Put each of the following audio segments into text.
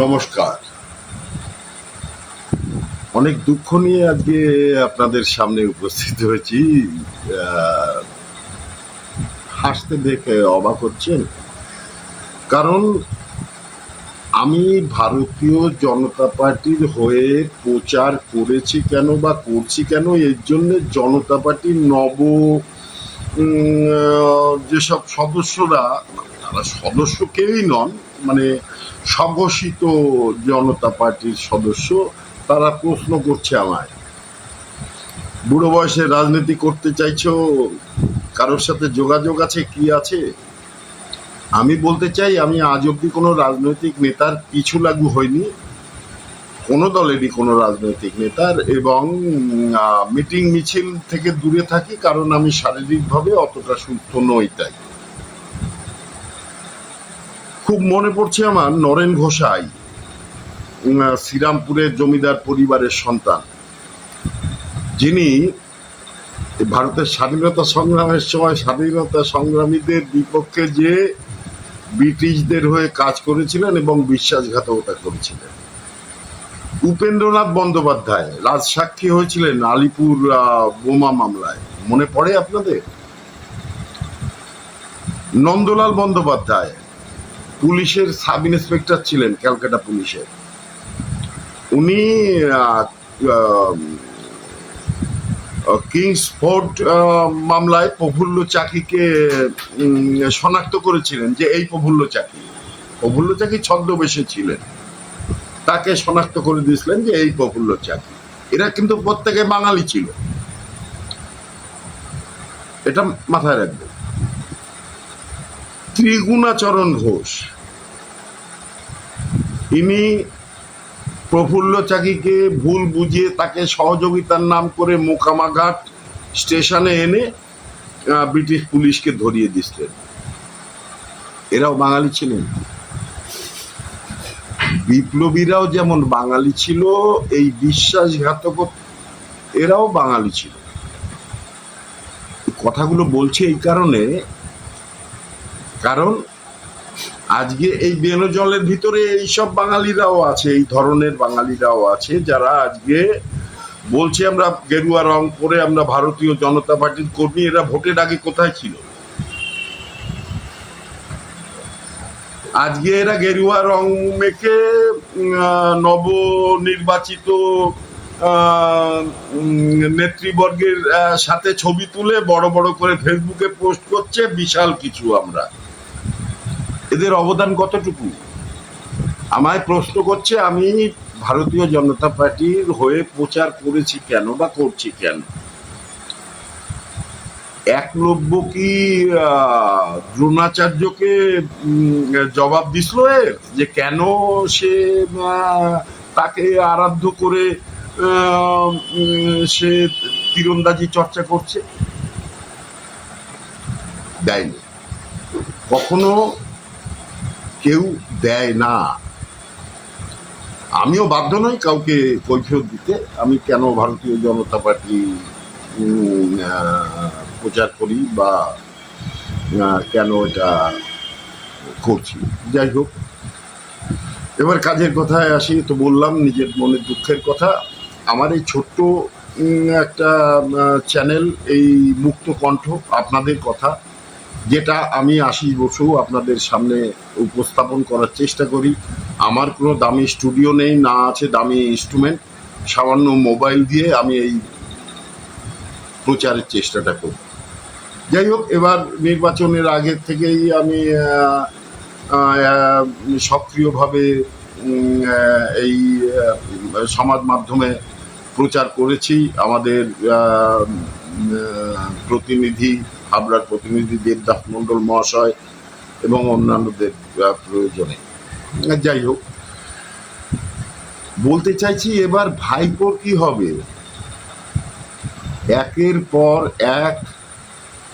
নমস্কার। অনেক দুঃখ নিয়ে আজকে আপনাদের সামনে উপস্থিত হয়েছি। আহ, হাসতে দেখে অবাক হচ্ছেন, কারণ আমি ভারতীয় জনতা পার্টির হয়ে প্রচার করেছি কেন বা করছি কেন, এর জন্য জনতা পার্টির যেসব সদস্যরা, তারা সদস্য কেউই নন, মানে স্বঘোষিত জনতা পার্টির সদস্য, তারা প্রশ্ন করছে আমায়, বুড়ো বয়সে রাজনীতি করতে চাইছো, কারোর সাথে যোগাযোগ আছে, কি আছে? আমি বলতে চাই, আমি আজ অব্দি কোনো রাজনৈতিক নেতার পিছু লাগু হয়নি, কোনো দলেরই কোনো রাজনৈতিক নেতার, এবং মিটিং মিছিল থেকে দূরে থাকি, কারণ আমি শারীরিকভাবে অতটা সুস্থ নই। তাই খুব মনে পড়ছে আমার নরেন ঘোষাই, শ্রীরামপুরের জমিদার পরিবারের সন্তান, যিনি ভারতের স্বাধীনতা সংগ্রামের সময় স্বাধীনতা সংগ্রামীদের বিপক্ষে যে ব্রিটিশদের হয়ে কাজ করেছিলেন এবং বিশ্বাসঘাতকতা করেছিলেন। উপেন্দ্রনাথ বন্দ্যোপাধ্যায় রাজসাক্ষী হয়েছিলেন আলিপুর বোমা মামলায়, মনে পড়ে আপনাদের? নন্দলাল বন্দ্যোপাধ্যায় পুলিশের সাব ইন্সপেক্টর ছিলেন, ক্যালকাটা পুলিশের। উনি কিংসফোর্ড মামলায় প্রফুল্ল চাকিকে শনাক্ত করেছিলেন যে এই প্রফুল্ল চাকি ছদ্মবেশে ছিলেন, তাকে শনাক্ত করে দিয়েছিলেন যে এই প্রফুল্ল চাকি। এরা কিন্তু প্রত্যেকে বাঙালি ছিল, এটা মাথায় রাখবেন। ত্রিগুণাচরণ ঘোষ, ইনি প্রফুল্ল চাকিকে ভুল বুঝিয়ে তাকে সহযোগিতার নাম করে মোকামাঘাট স্টেশনে এনে ব্রিটিশ পুলিশকে ধরিয়ে দিচ্ছিলেন। এরাও বাঙালি ছিলেন। বিপ্লবীরাও যেমন বাঙালি ছিল, এই বিশ্বাসঘাতক এরাও বাঙালি ছিল। কথাগুলো বলছি এই কারণে, কারণ আজকে এই বেনজলের ভিতরে এইসব বাঙালিরাও আছে, এই ধরনের বাঙালিরাও আছে, যারা আজকে বলছে আমরা গেরুয়া রং পরে আমরা ভারতীয় জনতা পার্টির কর্মী। এরা ভোটের আগে কোথায় ছিল? আজকে এরা গেরুয়া রং মেখে নবনির্বাচিত নেতৃবর্গের সাথে ছবি তুলে বড় বড় করে ফেসবুকে পোস্ট করছে, বিশাল কিছু। আমরা এদের অবদান কতটুকু আমায় প্রশ্ন করছে। আমি ভারতীয় জনতা পার্টির হয়ে প্রচার করেছি কেন বা করছি কেন? একলব্য কি দ্রোণাচার্যকে জবাব দিছিল যে কেন সে তাকে আরাধ্য করে সে তীরন্দাজি চর্চা করছে? দেয়নি, কখনো কেউ দেয় না। আমিও বাধ্য নই কাউকে কৈফিয়ত দিতে আমি কেন ভারতীয় জনতা পার্টি প্রচার করি বা কেন এটা করছি। যাই হোক, এবার কাজের কথায় আসি। তো বললাম নিজের মনের দুঃখের কথা। আমার এই ছোট্ট একটা চ্যানেল, এই মুক্ত কণ্ঠ, আপনাদের কথা, যেটা আমি আশিস বসু আপনাদের সামনে উপস্থাপন করার চেষ্টা করি। আমার কোনো দামি স্টুডিও নেই, না আছে দামি ইনস্ট্রুমেন্ট। সামান্য মোবাইল দিয়ে আমি এই প্রচারের চেষ্টাটা করি। যাই হোক, এবার নির্বাচনের আগে থেকেই আমি সক্রিয়ভাবে এই সমাজ মাধ্যমে প্রচার করেছি। আমাদের প্রতিনিধি, হাবড়ার প্রতিনিধি দেবদাস মণ্ডল মহাশয় এবং অন্যান্যদের প্রয়োজনে। যাই হোক, বলতে চাইছি এবার ভাইপোর কি হবে? একের পর এক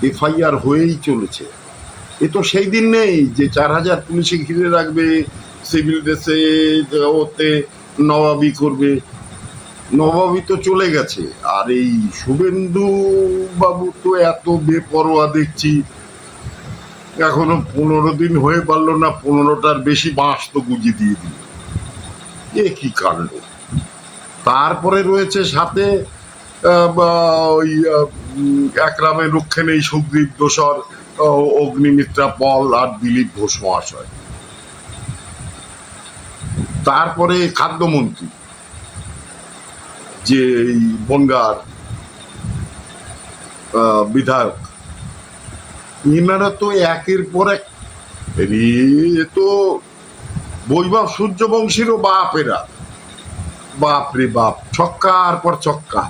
এফআইআর হয়েই চলেছে। এ তো সেই দিন নেই যে 4000 পুলিশে ঘিরে রাখবে, সিভিল ড্রেসে ওতে নবাবি করবে। নবাবি তো চলে গেছে। আর এই শুভেন্দু বাবু তো এত বেপরোয়া দেখছি, এখনো 15 দিন হয়ে পারলো না, 15টার বেশি বাঁশ তো গুঁজে দিয়ে দিল। এ কি কাণ্ড। তারপরে রয়েছে সাথে ওই একরামে রক্ষে নেই সুগ্রীব দোসর, অগ্নিমিত্রা পল আর দিলীপ ঘোষ মহাশয়। তারপরে খাদ্যমন্ত্রী যে এই বনগাঁর বিধায়ক, ইনারা তো একের পর এক, এ তো বৈভব সূর্যবংশীরও বাপেরা, বাপরে বাপ, ছক্কার পর ছক্কা।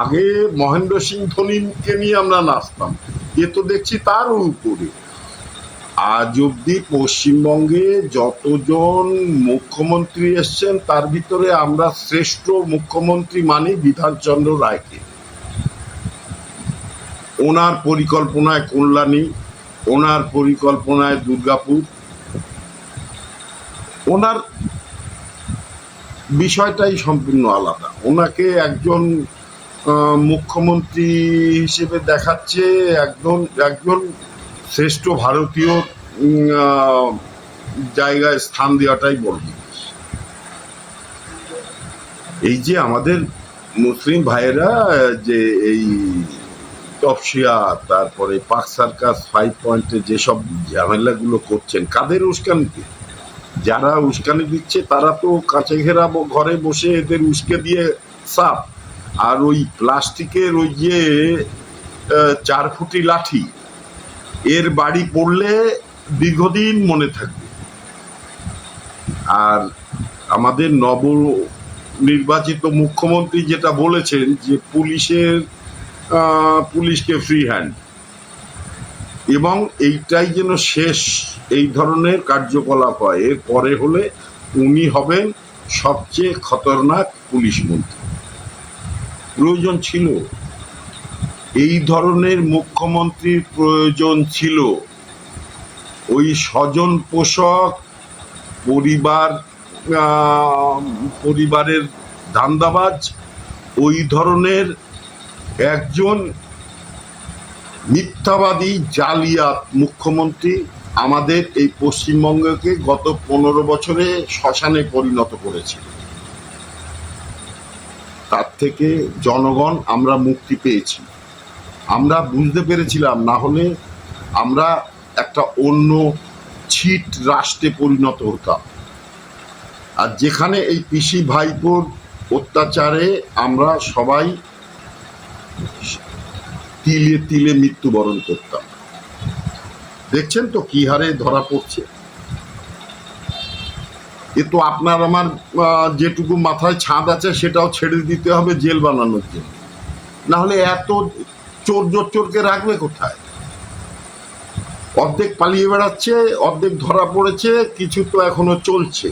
আগে মহেন্দ্র সিং ধোনিকে নিয়ে আমরা নাচতাম, এ তো দেখছি তারও উপরে। আজ অব্দি পশ্চিমবঙ্গে যতজন মুখ্যমন্ত্রী এসছেন তার ভিতরে আমরা শ্রেষ্ঠ মুখ্যমন্ত্রী মানি বিধানচন্দ্র রায়কে। ওনার পরিকল্পনায় কল্যাণী, ওনার পরিকল্পনায় দুর্গাপুর, ওনার বিষয়টাই সম্পূর্ণ আলাদা। ওনাকে একজন মুখ্যমন্ত্রী হিসেবে দেখাচ্ছে একজন শ্রেষ্ঠ ভারতীয় জায়গায় স্থান দেওয়াটাই বড় জিনিস। এই যে আমাদের মুসলিম ভাইয়েরা যে এই তপসিয়া, তারপরে পাক সার্কাস, 5 পয়েন্টে যেসব ঝামেলাগুলো করছেন, কাদের উস্কানিতে? যারা উস্কানি দিচ্ছে তারা তো কাছে ঘেরা ঘরে বসে এদের উস্কে দিয়ে সাপ। আর ওই প্লাস্টিকের ওই যে 4 ফুটি লাঠি, এর বাড়ি পড়লে দীর্ঘদিন মনে থাকবে। আর আমাদের নবনির্বাচিত মুখ্যমন্ত্রী যেটা বলেছেন যে পুলিশকে ফ্রি হ্যান্ড, এবং এইটাই যেন শেষ এই ধরনের কার্যকলাপ হয়। এর পরে হলে উনি হবেন সবচেয়ে খতরনাক পুলিশ মন্ত্রী। প্রয়োজন ছিল এই ধরনের মুখ্যমন্ত্রীর, প্রয়োজন ছিল। ওই স্বজন পোষক পরিবারের ধান্দাবাজ, ওই ধরনের একজন মিথ্যাবাদী জালিয়াত মুখ্যমন্ত্রী আমাদের এই পশ্চিমবঙ্গকে গত 15 বছরে শ্মশানে পরিণত করেছে। তার থেকে জনগণ আমরা মুক্তি পেয়েছি, আমরা বুঝতে পেরেছিলাম, না হলে আমরা একটা অন্য ছিট রাষ্ট্রে পরিণত হতাম। আর যেখানে এই পিসি ভাইপোর অত্যাচারে আমরা সবাই তিলে তিলে মৃত্যুবরণ করতাম। দেখছেন তো কি হারে ধরা পড়ছে। এ তো আপনার আমার যেটুকু মাথায় ছাদ আছে সেটাও ছেড়ে দিতে হবে জেল বানানোর জন্য, না হলে এত চোরকে রাখবে কোথায়? অর্ধেক পালিয়ে বেড়াচ্ছে, অর্ধেক ধরা পড়েছে, কিছু তো এখনো চলছে।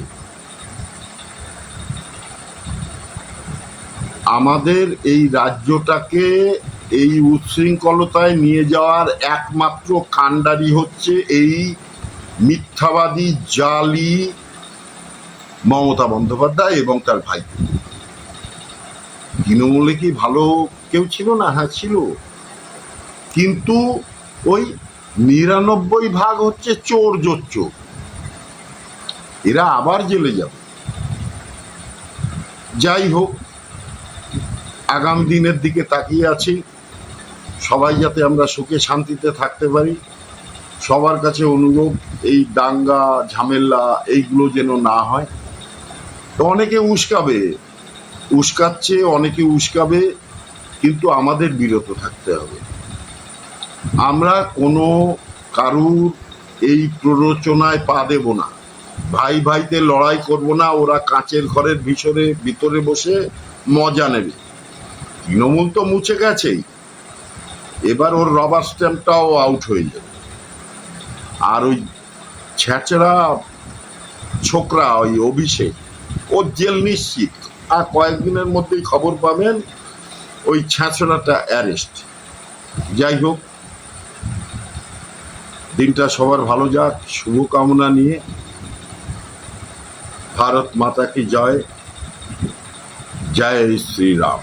আমাদের এই রাজ্যটাকে এই উচ্ছৃঙ্খলতায় নিয়ে যাওয়ার একমাত্র কাণ্ডারি হচ্ছে এই মিথ্যাবাদী জালি মমতা বন্দ্যোপাধ্যায় এবং তার ভাই। তৃণমূলে কি ভালো কেউ ছিল না? হ্যাঁ ছিল, কিন্তু ওই 99% হচ্ছে চোর জোচ্চোর, এরা আবার জেলে যাবে। যাই হোক, আগামী দিনের দিকে তাকিয়ে আছি, সবাই যাতে আমরা সুখে শান্তিতে থাকতে পারি। সবার কাছে অনুরোধ, এই দাঙ্গা ঝামেলা এইগুলো যেন না হয়। তো অনেকে উস্কাচ্ছে, অনেকে উস্কাবে, কিন্তু আমাদের বিরত থাকতে হবে। আমরা কোনো কারুর এই প্ররোচনায় পা দেব না, ভাই ভাইতে লড়াই করব না। ওরা কাঁচের ঘরের ভিতরে বসে মজা নেবে। তৃণমূল তো মুছে গেছেই, এবার ওর রবার স্ট্যাম্পটাও আউট হয়ে যাবে। আর ওই ছেঁচড়া ছোকরা ওই অভিষেক, ওর জেল নিশ্চিত। আর কয়েকদিনের মধ্যেই খবর পাবেন ওই ছেঁচড়াটা অ্যারেস্ট। যাই হোক, দিনটা সবার ভালো যাক, শুভকামনা নিয়ে। ভারত মাতা কি জয়, জয় শ্রীরাম।